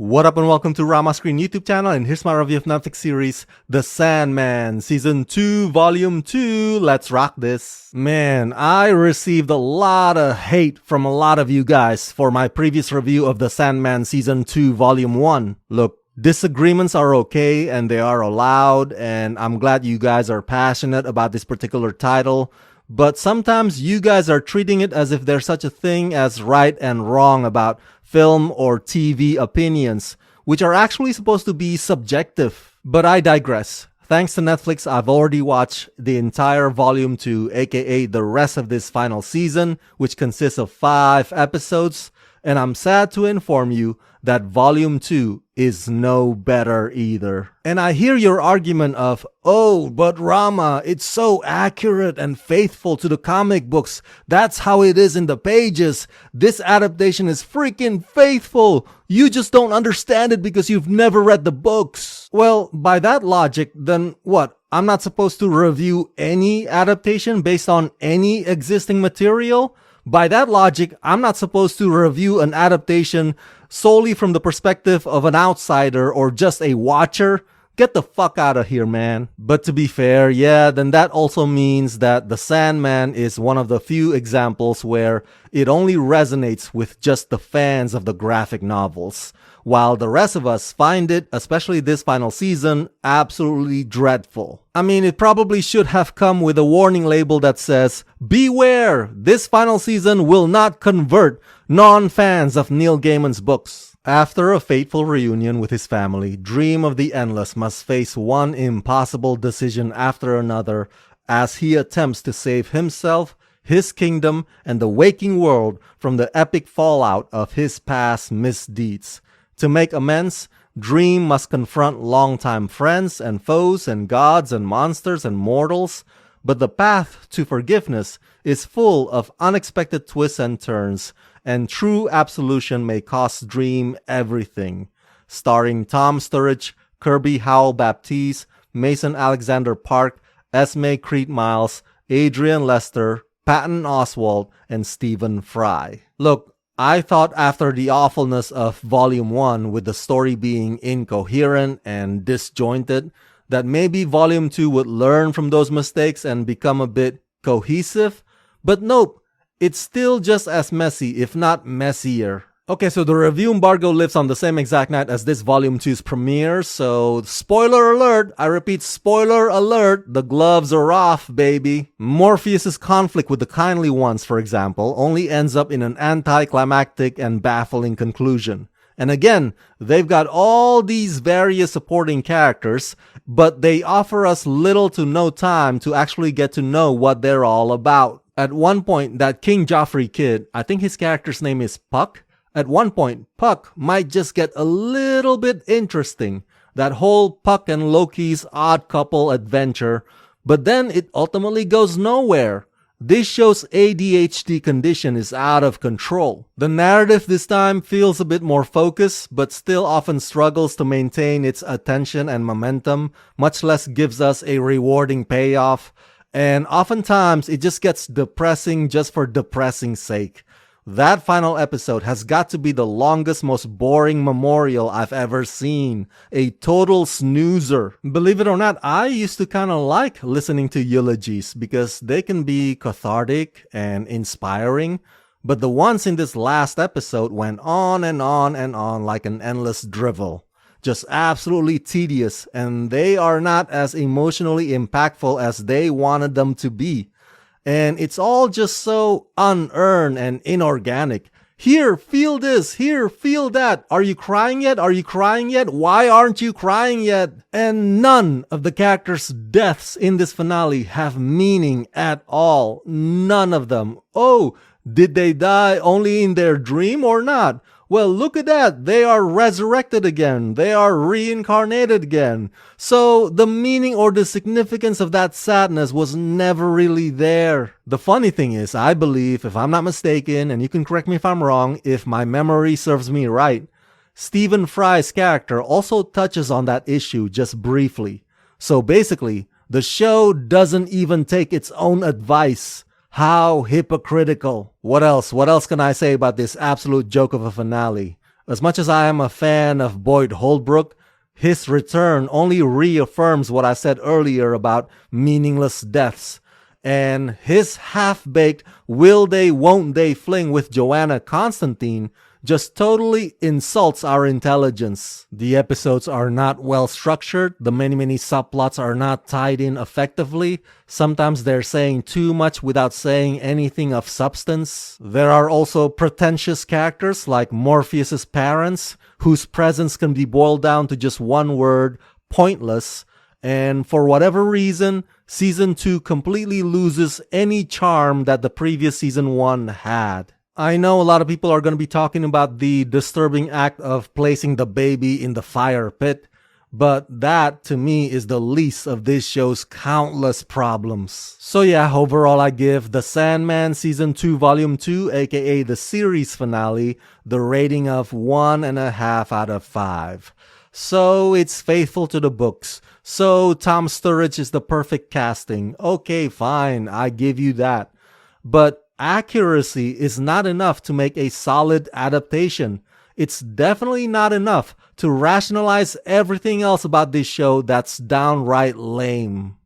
What up and welcome to Rama Screen YouTube channel, and here's my review of Netflix series The Sandman Season 2 Volume 2. Let's rock this. Man, I received a lot of hate from a lot of you guys for my previous review of The Sandman Season 2 Volume 1. Look, disagreements are okay and they are allowed, and I'm glad you guys are passionate about this particular title. But sometimes you guys are treating it as if there's such a thing as right and wrong about film or TV opinions, which are actually supposed to be subjective. But I digress. Thanks to Netflix, I've already watched the entire Volume 2, aka the rest of this final season, which consists of 5 episodes. And I'm sad to inform you that Volume 2 is no better either. And I hear your argument of, oh, but Rama, it's so accurate and faithful to the comic books. That's how it is in the pages. This adaptation is freaking faithful. You just don't understand it because you've never read the books. Well, by that logic, then what? I'm not supposed to review any adaptation based on any existing material? By that logic, I'm not supposed to review an adaptation solely from the perspective of an outsider or just a watcher. Get the fuck out of here, man. But to be fair, yeah, then that also means that The Sandman is one of the few examples where it only resonates with just the fans of the graphic novels, while the rest of us find it, especially this final season, absolutely dreadful. I mean, it probably should have come with a warning label that says, beware, this final season will not convert non-fans of Neil Gaiman's books. After a fateful reunion with his family, Dream of the Endless must face one impossible decision after another as he attempts to save himself, his kingdom, and the waking world from the epic fallout of his past misdeeds. To make amends, Dream must confront longtime friends and foes and gods and monsters and mortals, but the path to forgiveness is full of unexpected twists and turns, and true absolution may cost Dream everything. Starring Tom Sturridge, Kirby Howell-Baptiste, Mason Alexander Park, Esme Creed Miles, Adrian Lester, Patton Oswalt, and Stephen Fry. Look, I thought after the awfulness of Volume 1 with the story being incoherent and disjointed, that maybe Volume 2 would learn from those mistakes and become a bit cohesive, but nope. It's still just as messy, if not messier. Okay, so the review embargo lifts on the same exact night as this Volume 2's premiere, so spoiler alert, I repeat, spoiler alert, the gloves are off, baby. Morpheus's conflict with the Kindly Ones, for example, only ends up in an anticlimactic and baffling conclusion. And again, they've got all these various supporting characters, but they offer us little to no time to actually get to know what they're all about. At one point, that King Joffrey kid, I think his character's name is Puck. At one point, Puck might just get a little bit interesting. That whole Puck and Loki's odd couple adventure. But then it ultimately goes nowhere. This show's ADHD condition is out of control. The narrative this time feels a bit more focused, but still often struggles to maintain its attention and momentum, much less gives us a rewarding payoff. And oftentimes, it just gets depressing just for depressing's sake. That final episode has got to be the longest, most boring memorial I've ever seen. A total snoozer. Believe it or not, I used to kind of like listening to eulogies because they can be cathartic and inspiring. But the ones in this last episode went on and on and on like an endless drivel. Just absolutely tedious, and they are not as emotionally impactful as they wanted them to be. And it's all just so unearned and inorganic. Here, feel this. Here, feel that. Are you crying yet? Are you crying yet? Why aren't you crying yet? And none of the characters' deaths in this finale have meaning at all. None of them. Oh, did they die only in their dream or not? Well, look at that. They are resurrected again. They are reincarnated again. So the meaning or the significance of that sadness was never really there. The funny thing is, I believe, if I'm not mistaken, and you can correct me if I'm wrong, if my memory serves me right, Stephen Fry's character also touches on that issue just briefly. So basically, the show doesn't even take its own advice. How hypocritical. What else? What else can I say about this absolute joke of a finale? As much as I am a fan of Boyd Holbrook, his return only reaffirms what I said earlier about meaningless deaths. And his half-baked will they won't they fling with Joanna Constantine just totally insults our intelligence. The episodes are not well structured, the many subplots are not tied in effectively, sometimes they're saying too much without saying anything of substance. There are also pretentious characters like Morpheus's parents, whose presence can be boiled down to just one word, pointless, and for whatever reason, Season 2 completely loses any charm that the previous Season 1 had. I know a lot of people are going to be talking about the disturbing act of placing the baby in the fire pit, but that, to me, is the least of this show's countless problems. So yeah, overall I give The Sandman Season 2 Volume 2, aka the series finale, the rating of 1.5 out of 5. So it's faithful to the books. So Tom Sturridge is the perfect casting. Okay, fine, I give you that. But accuracy is not enough to make a solid adaptation. It's definitely not enough to rationalize everything else about this show that's downright lame.